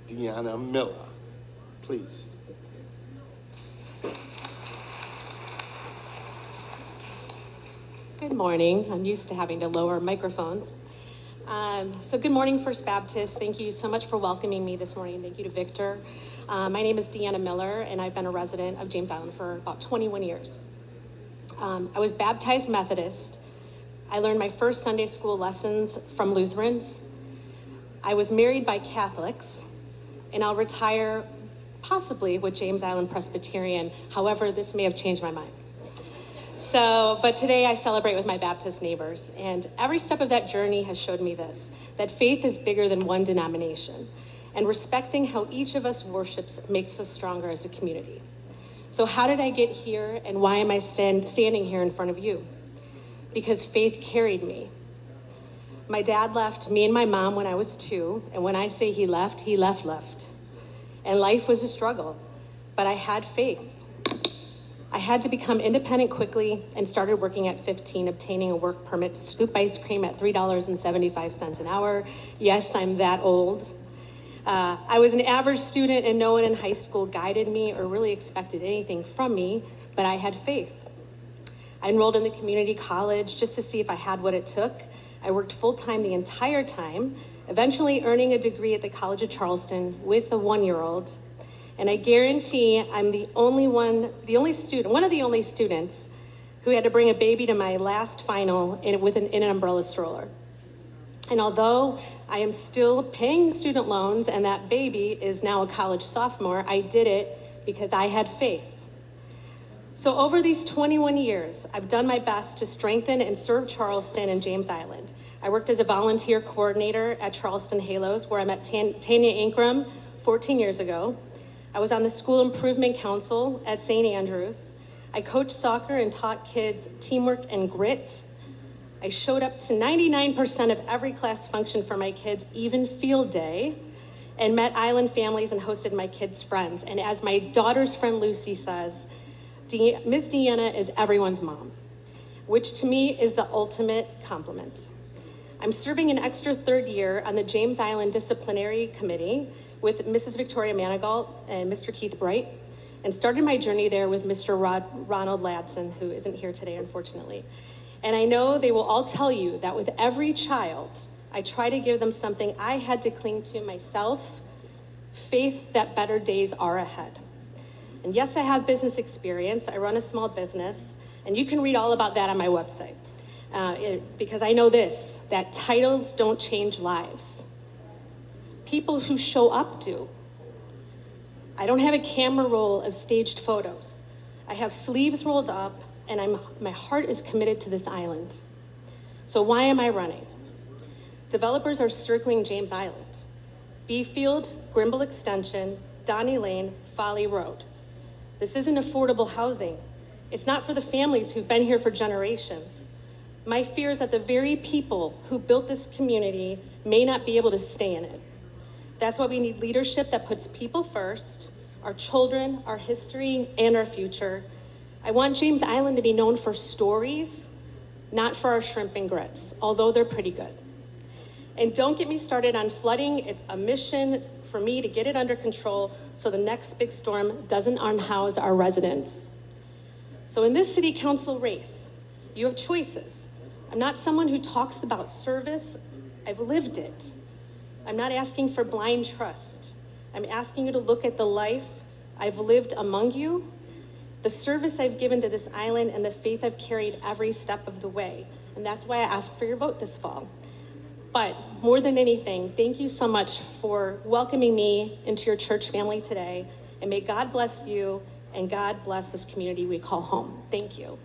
DeAnna Miller. Please. Good morning. I'm used to having to lower microphones. So good morning, First Baptist. Thank you so much for welcoming me this morning. Thank you to Victor. My name is DeAnna Miller, and I've been a resident of James Island for about 21 years. I was baptized Methodist. I learned my first Sunday school lessons from Lutherans. I was married by Catholics, and I'll retire possibly with James Island Presbyterian. However, this may have changed my mind. But today I celebrate with my Baptist neighbors, and every step of that journey has showed me this, that faith is bigger than one denomination, and respecting how each of us worships makes us stronger as a community. So how did I get here, and why am I standing here in front of you? Because faith carried me. My dad left me and my mom when I was 2, and when I say he left. And life was a struggle, but I had faith. I had to become independent quickly and started working at 15, obtaining a work permit to scoop ice cream at $3.75 an hour. Yes, I'm that old. I was an average student, and no one in high school guided me or really expected anything from me, but I had faith. I enrolled in the community college just to see if I had what it took. I worked full-time the entire time, eventually earning a degree at the College of Charleston with a 1-year-old. And I guarantee I'm one of the only students who had to bring a baby to my last final in an umbrella stroller. And although I am still paying student loans and that baby is now a college sophomore, I did it because I had faith. So over these 21 years, I've done my best to strengthen and serve Charleston and James Island. I worked as a volunteer coordinator at Charleston Halos, where I met Tanya Ankrum 14 years ago. I was on the School Improvement Council at St. Andrews. I coached soccer and taught kids teamwork and grit. I showed up to 99% of every class function for my kids, even field day, and met island families and hosted my kids' friends. And as my daughter's friend Lucy says, Miss DeAnna is everyone's mom, which to me is the ultimate compliment. I'm serving an extra 3rd year on the James Island Disciplinary Committee with Mrs. Victoria Manigault and Mr. Keith Bright, and started my journey there with Mr. Ronald Ladson, who isn't here today, unfortunately. And I know they will all tell you that with every child, I try to give them something I had to cling to myself, faith that better days are ahead. And yes, I have business experience. I run a small business, and you can read all about that on my website. Because I know this, that titles don't change lives. People who show up do. I don't have a camera roll of staged photos. I have sleeves rolled up, and my heart is committed to this island. So why am I running? Developers are circling James Island. Beefield, Grimble Extension, Donnie Lane, Folly Road. This isn't affordable housing. It's not for the families who've been here for generations. My fear is that the very people who built this community may not be able to stay in it. That's why we need leadership that puts people first, our children, our history, and our future. I want James Island to be known for stories, not for our shrimp and grits, although they're pretty good. And don't get me started on flooding. It's a mission for me to get it under control so the next big storm doesn't unhouse our residents. So in this city council race, you have choices. I'm not someone who talks about service. I've lived it. I'm not asking for blind trust. I'm asking you to look at the life I've lived among you, the service I've given to this island, and the faith I've carried every step of the way. And that's why I ask for your vote this fall. But more than anything, thank you so much for welcoming me into your church family today. And may God bless you, and God bless this community we call home. Thank you.